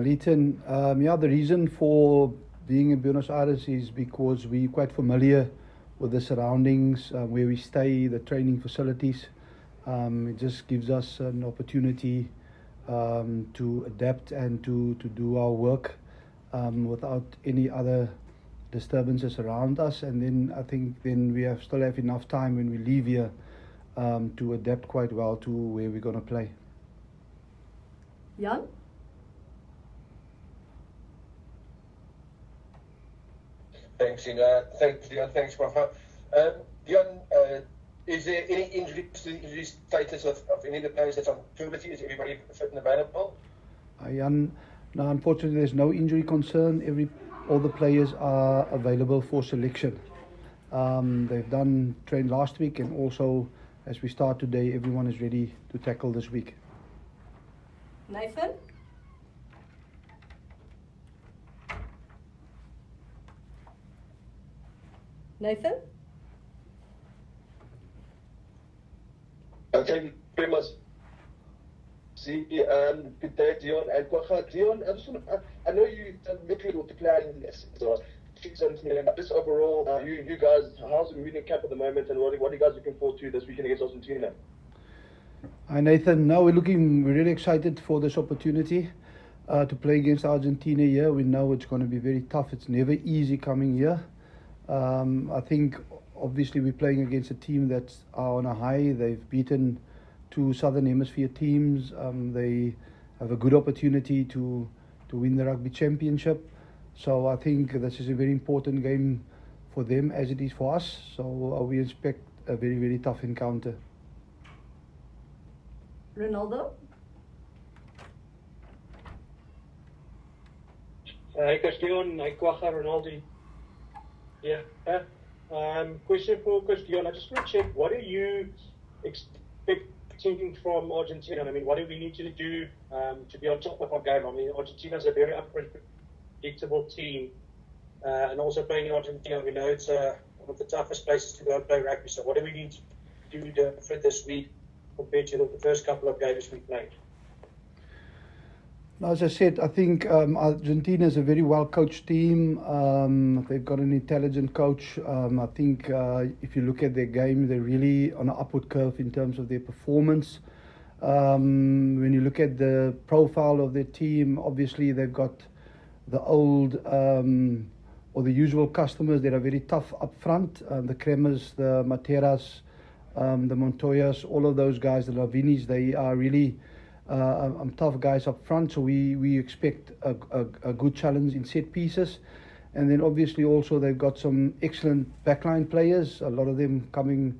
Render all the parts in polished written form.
Leighton. The reason for being in Buenos Aires is because we're quite familiar with the surroundings, where we stay, the training facilities. It just gives us an opportunity to adapt and to do our work without any other disturbances around us. And then I think then we still have enough time when we leave here to adapt quite well to where we're going to play. Jan? Thanks, Ina. Thanks, Deon. Thanks, Kwagga. Deon, is there any injury status of any of the players that's on activity? Is everybody fit and available? Jan, no, unfortunately, there's no injury concern. All the players are available for selection. They've trained last week, and also as we start today, everyone is ready to tackle this week. Nathan? Nathan? Thank you very much. Good day, Deon and Kwagga. Deon, I know you literally with the plan just overall, you guys, how's the training camp at the moment, and what are you guys looking forward to this weekend against Argentina? Hi Nathan, we're really excited for this opportunity to play against Argentina here. We know it's going to be very tough. It's never easy coming here. I think obviously we're playing against a team that's on a high. They've beaten two Southern Hemisphere teams. They have a good opportunity to win the rugby championship. So I think this is a very important game for them as it is for us. So we expect a very, very tough encounter. Ronaldo? Hi, Coach Deon. Hi, Kwagga, Ronaldo. Yeah. Question for Coach Deon. I just want to check, what are you expecting from Argentina? I mean, what do we need to do to be on top of our game? I mean, Argentina is a very unpredictable team. And also playing in Argentina, we know it's one of the toughest places to go and play rugby. So what do we need to do for this week compared to the first couple of games we played? As I said, I think Argentina is a very well-coached team. They've got an intelligent coach. I think if you look at their game, they're really on an upward curve in terms of their performance. When you look at the profile of their team, obviously they've got the old or the usual customers that are very tough up front. The Kremers, the Materas, the Montoyas, all of those guys, the Lavinis, they are really tough guys up front. So we expect a good challenge in set pieces. And then obviously also they've got some excellent backline players, a lot of them coming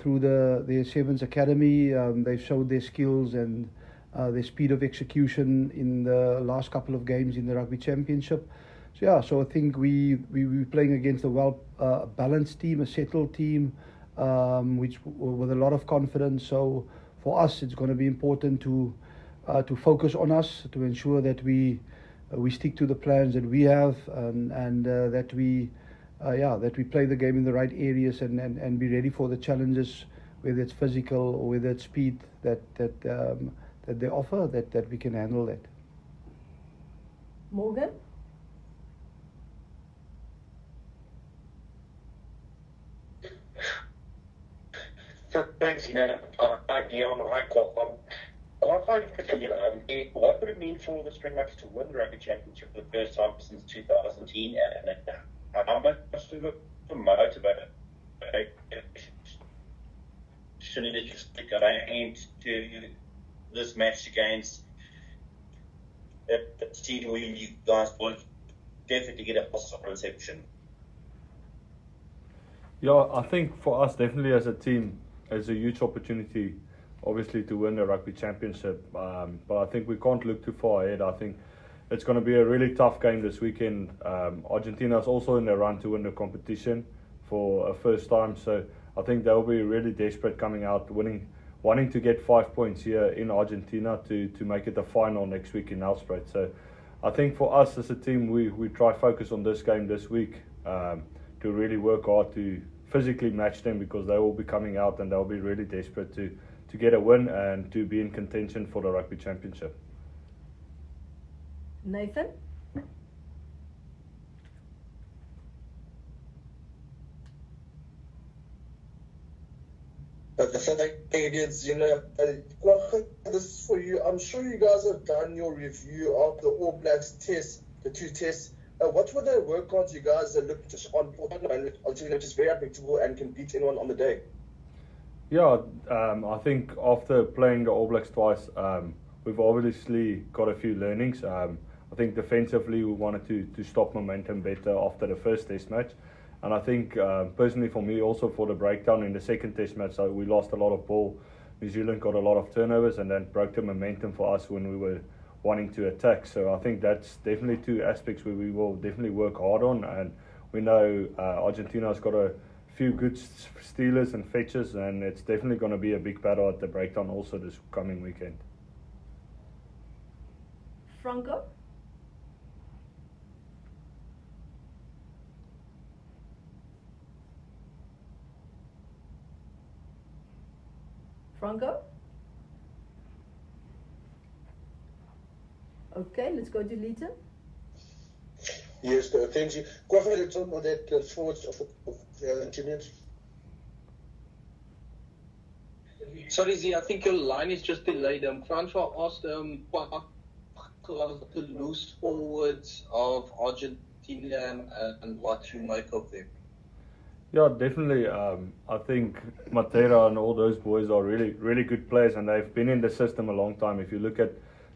through their Sevens Academy. They've showed their skills and their speed of execution in the last couple of games in the Rugby Championship. So I think we're playing against a well-balanced team, a settled team, which with a lot of confidence. So for us, it's going to be important to focus on us, to ensure that we stick to the plans that we have, and that we play the game in the right areas and be ready for the challenges, whether it's physical or whether it's speed that they offer, that we can handle that. Morgan? Thanks, Ina. Hi, Deon. Hi, Kwagga. What would it mean for the Springboks to win the Rugby Championship for the first time since 2010? And how much of a motivator should it expect going into this match against a team where you guys will definitely get a positive reception? Yeah, I think for us, definitely as a team, it's a huge opportunity, obviously, to win the Rugby Championship. But I think we can't look too far ahead. I think it's going to be a really tough game this weekend. Argentina is also in the run to win the competition for a first time. So I think they'll be really desperate coming out, wanting to get 5 points here in Argentina to make it the final next week in Nelspruit. So I think for us as a team, we try focus on this game this week to really work hard to physically match them, because they will be coming out and they'll be really desperate to get a win and to be in contention for the Rugby Championship. Nathan? Against, Kwagga, this is for you. I'm sure you guys have done your review of the All Blacks test, the two tests. What were the work ons you guys looked just on? Argentina just very unpredictable and can beat anyone on the day. Yeah, I think after playing the All Blacks twice, we've obviously got a few learnings. I think defensively we wanted to stop momentum better after the first test match. And I think personally for me also for the breakdown in the second test match, so we lost a lot of ball. New Zealand got a lot of turnovers and that broke the momentum for us when we were wanting to attack. So I think that's definitely two aspects where we will definitely work hard on. And we know Argentina's got a few good stealers and fetchers, and it's definitely going to be a big battle at the breakdown also this coming weekend. Franco? Franco? Okay, let's go to Lita. Yes, thank you. Kwagga, let's talk about that forwards of the Argentinians. Sorry, Z, I think your line is just delayed. Francois asked Kwagga the loose forwards of Argentina and what you make of them. Yeah, definitely. I think Matera and all those boys are really good players, and they've been in the system a long time. If you look at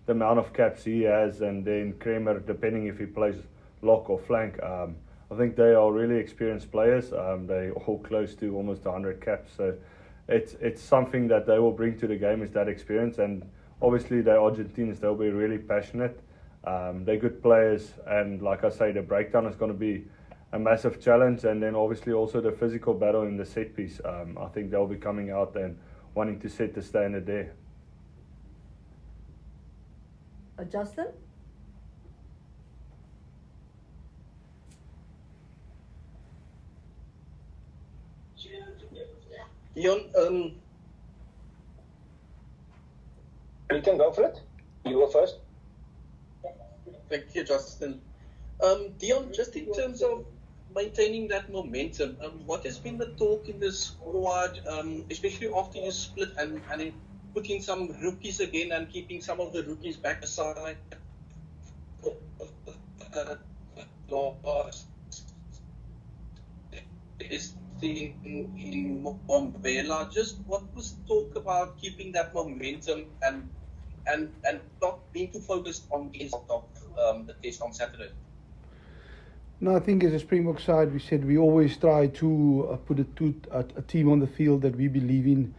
the amount of caps he has, and then Kramer, depending if he plays lock or flank, I think they are really experienced players. They all close to almost 100 caps, so it's something that they will bring to the game is that experience. And obviously they're Argentinians, they'll be really passionate. They're good players, and like I say, the breakdown is going to be a massive challenge, and then obviously also the physical battle in the set piece. I think they'll be coming out and wanting to set the standard there. Justin? Deon, You can go for it. You go first. thank you, Justin. Deon, just in terms of maintaining that momentum, what has been the talk in the squad, especially after you split and then putting some rookies again and keeping some of the rookies back aside? In Mombela, just what was talk about keeping that momentum and not being too focused on the test on Saturday? No, I think as a Springbok side, we said we always try to put a team on the field that we believe in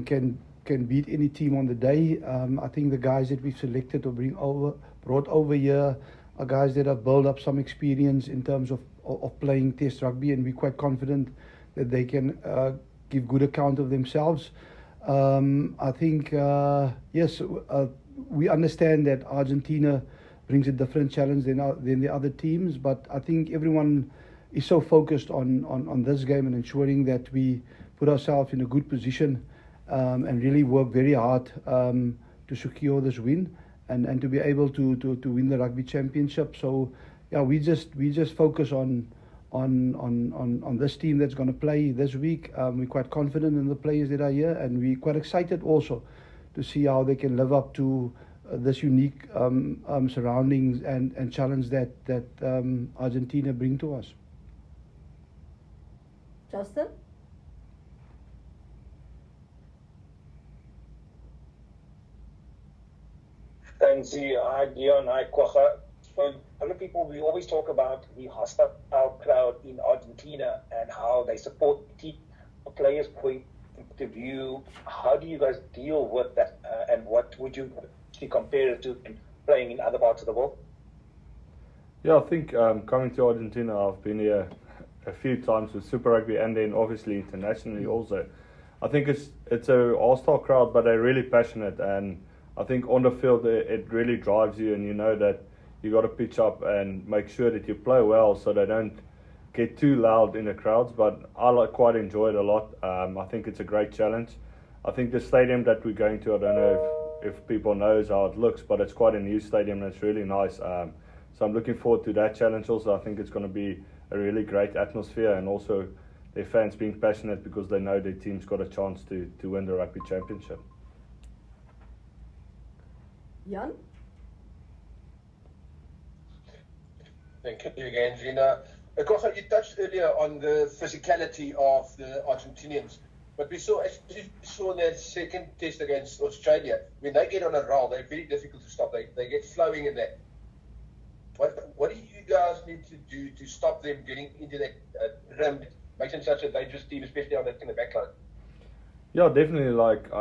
can beat any team on the day. I think the guys that we've selected or brought over here are guys that have built up some experience in terms of playing Test rugby, and we're quite confident that they can give good account of themselves. I think, yes, we understand that Argentina brings a different challenge than the other teams, but I think everyone is so focused on this game and ensuring that we put ourselves in a good position and really work very hard to secure this win and to be able to win the rugby championship. So yeah, we just focus on this team that's going to play this week. We're quite confident in the players that are here, and we're quite excited also to see how they can live up to this unique surroundings and challenge that Argentina bring to us. Justin? Thanks, Deon, Kwagga. For other people, we always talk about the hostile crowd in Argentina and how they support the team. From players' point of view, how do you guys deal with that, and what would you compare it to playing in other parts of the world? Yeah, I think coming to Argentina, I've been here a few times with Super Rugby and then obviously internationally also. I think it's a hostile crowd, but they're really passionate, and I think on the field it really drives you, and you know that you got to pitch up and make sure that you play well so they don't get too loud in the crowds. But I quite enjoy it a lot. I think it's a great challenge. I think the stadium that we're going to, I don't know if people knows how it looks, but it's quite a new stadium and it's really nice. So I'm looking forward to that challenge also. I think it's going to be a really great atmosphere, and also their fans being passionate because they know their team's got a chance to win the rugby championship. Jan? Thank you again, Gina. Kwagga, you touched earlier on the physicality of the Argentinians, but we saw that second test against Australia. When they get on a roll, they're very difficult to stop. They get flowing in there. What do you guys need to do to stop them getting into that rim, making such a dangerous team, especially on in the back line? Yeah, definitely.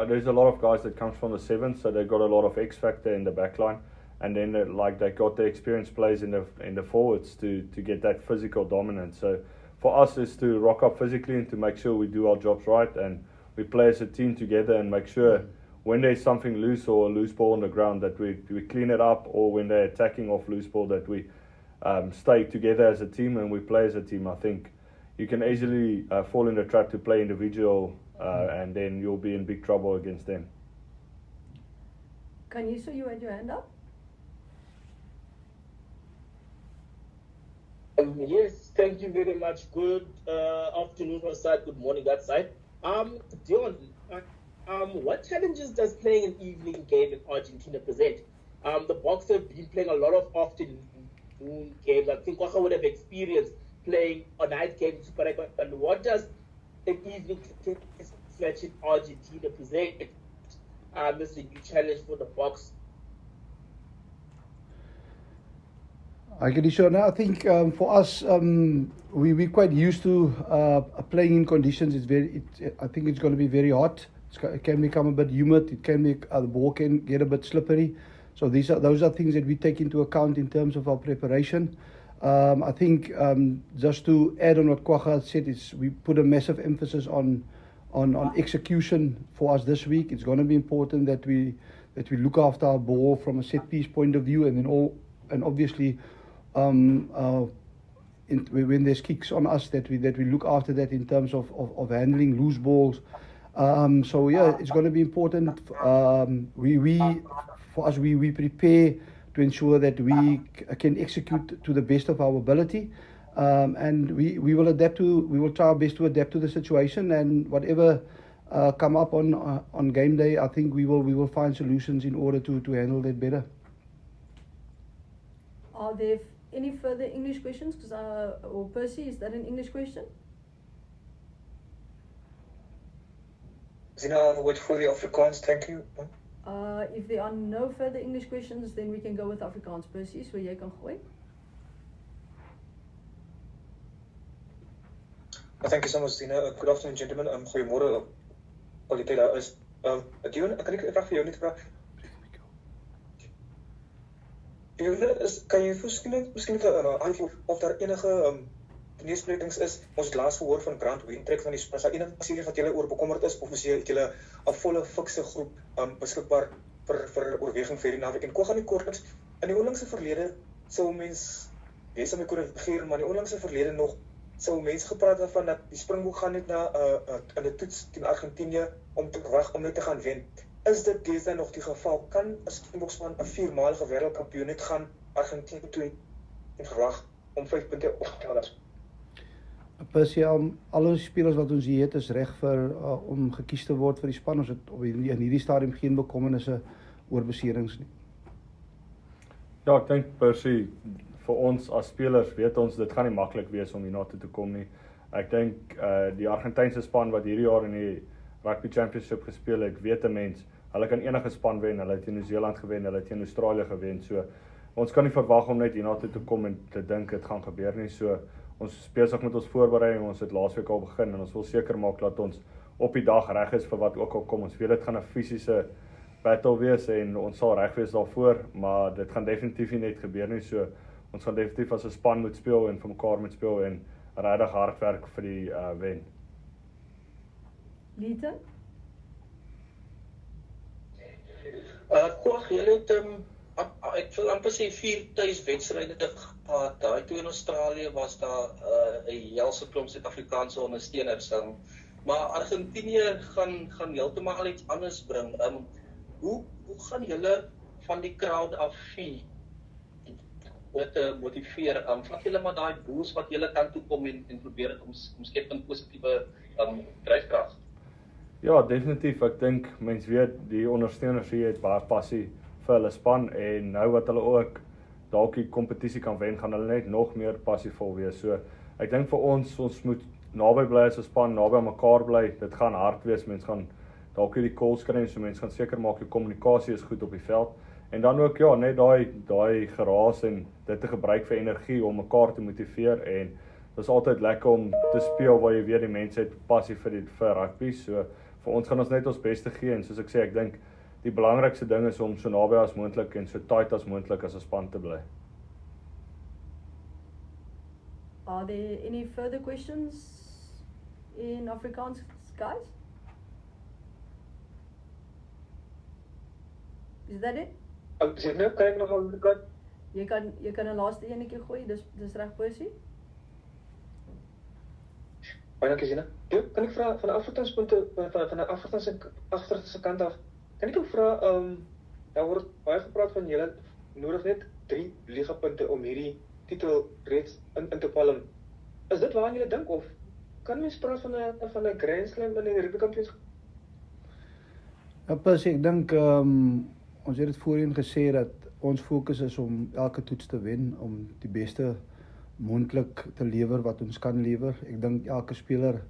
There's a lot of guys that comes from the sevens, so they've got a lot of X factor in the back line, and then they got the experienced players in the forwards to get that physical dominance. So for us is to rock up physically and to make sure we do our jobs right, and we play as a team together and make sure when there's something loose or a loose ball on the ground that we clean it up, or when they're attacking off loose ball that we stay together as a team and we play as a team. I think you can easily fall in the trap to play individual and then you'll be in big trouble against them. Kaniso, you had your hand up? Yes, thank you very much. Good afternoon on side, good morning that side. Deon, what challenges does playing an evening game in Argentina present? The Boks have been playing a lot of afternoon games. I think Kwagga would have experienced playing a night game in Super Rugby. And what does an evening match in Argentina present? This is a new challenge for the Boks. I think for us, we're quite used to playing in conditions. I think it's going to be very hot. It can become a bit humid. It can make the ball can get a bit slippery. So those are things that we take into account in terms of our preparation. I think just to add on what Kwagga said, is we put a massive emphasis on execution for us this week. It's going to be important that we look after our ball from a set piece point of view, and obviously. When there's kicks on us, that we look after that in terms of handling loose balls. So yeah, it's going to be important. For us, we prepare to ensure that we can execute to the best of our ability, and we will try our best to adapt to the situation, and whatever come up on game day, I think we will find solutions in order to handle that better. Are there any further English questions? Or Percy, is that an English question? Zina, I'll wait for the Afrikaans, thank you. If there are no further English questions, then we can go with Afrikaans. Percy, so jy kan gooi. Thank you so much, Zina. Good afternoon, gentlemen. Goeiemôre. Al die tyd daar is. Deon, kan ek 'n vraag vir jou net vra? Kan jy miskien 'n antwoord of daar enige toneelsprekings is? Ons het laas gehoor van Grant Weintrek van die Spurs. Is daar enige serie wat julle oor bekommerd is, of het julle 'n volle fikse groep beskikbaar vir oorweging vir die naweek? En Kwagga nie kortliks, in die onlangse verlede sou mens, jy sal my korrigeer, maar in die onlangse verlede nog sou mense gepraat daarvan dat die Springbok gaan net na 'n toets teen Argentinië om te wag om net te gaan wen. Is dit deesdae nog die geval? Kan 'n Springbokspan 'n 4-malige wêreldkampioen net gaan Argentinië toe en verwag om 5 punte op te haal? Percy, al ons spelers wat ons hier het is reg om gekies te word vir die span. Ons het in hierdie stadium geen bekommernisse oor beserings nie. Ja, ek dink Percy, vir ons as spelers weet ons dit gaan nie maklik wees om hiernatoe te kom nie. Ek dink die Argentynse span wat hierdie jaar in die Rugby Championship gespeel, ek weet 'n mens, hulle kan enige span wen. Hulle het in Nieu-Seeland gewen, hulle het in Australië gewen. So ons kan nie verwag om net hiernatoe te kom en te dink dit gaan gebeur nie. So ons is besig met ons voorbereiding. Ons het laasweek al begin en ons wil seker maak dat ons op die dag reg is vir wat ook al kom. Ons weet dit gaan 'n fisiese battle wees en ons sal reg wees daarvoor, maar dit gaan definitief nie net gebeur nie. So ons gaan definitief as 'n span moet speel en vir mekaar moet speel en regtig hard werk vir die wen. Lieten? Kwagga, julle het ek wil amper sê 4 tuiswedstryde gehad. Daai toe in Australië was daar 'n helse klomp Suid-Afrikaanse ondersteuners. Maar Argentinië gaan heeltemal iets anders bring. Hoe gaan julle van die crowd af vee om te motiveer? Vat julle maar daai boost wat julle kan toe kom en probeer dit om skep 'n positiewe dryfkrag? Ja, definitief. Ek dink mense weet die ondersteuners hier het baie passie vir hulle span en nou wat hulle ook dalk die kompetisie kan wen, gaan hulle net nog meer passievol wees. So ek dink vir ons moet naby bly as 'n span, naby aan mekaar bly. Dit gaan hard wees. Mense gaan dalk hierdie calls kry, so mense gaan seker maak die kommunikasie is goed op die veld. En dan ook ja, net daai geraas en dit te gebruik vir energie om mekaar te motiveer en dit is altyd lekker om te speel waar jy weet die mense het passie vir rugby. So vir ons gaan ons net ons beste gee en soos ek sê, ek dink die belangrikste ding is om so naby as moontlik en so tight as moontlik as 'n span te bly. Are there any further questions in Afrikaans, guys? Is that it? Sê nou, kan ek nog al kan? Jy kan 'n laaste enetjie gooi, dis reg Percy. Baie dankie Sina. Kan ek vra van 'n Afrikaanspunte van 'n Afrikaanse kant af? Kan ek ook vra daar word baie gepraat van julle nodig net 3 ligapunte om hierdie titel reeds in te palm. Is dit waaraan julle dink of kan mens praat van 'n Grand Slam in die rugby kampioenskap? Ja, Percy, ek dink ons het dit voorheen gesê dat ons fokus is om elke toets te wen, om die beste moontlik te lewer wat ons kan lewer. Ek dink elke speler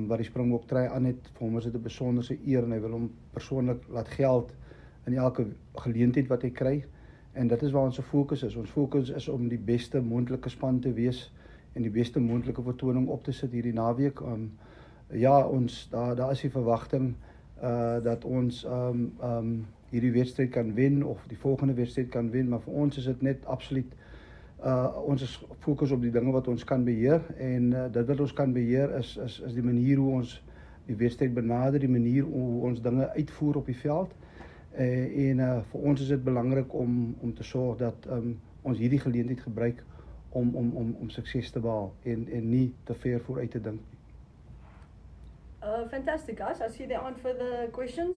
wat die Springbok try aan het, vir hom is dit 'n besonderse eer en hy wil hom persoonlik laat geld in elke geleentheid wat hy kry. En dit is waar ons fokus is. Ons fokus is om die beste moontlike span te wees en die beste moontlike vertoning op te sit hierdie naweek. Ja, daar is die verwagting dat ons hierdie wedstryd kan wen of die volgende wedstryd kan wen, maar vir ons is dit net absoluut ons is fokus op die dinge wat ons kan beheer en dit wat ons kan beheer is die manier hoe ons die wedstryd benader, die manier hoe ons dinge uitvoer op die veld. En vir ons is dit belangrik om te sorg dat ons hierdie geleentheid gebruik om sukses te behaal en nie te ver vooruit te dink. Fantastic, guys. I see there aren't further questions.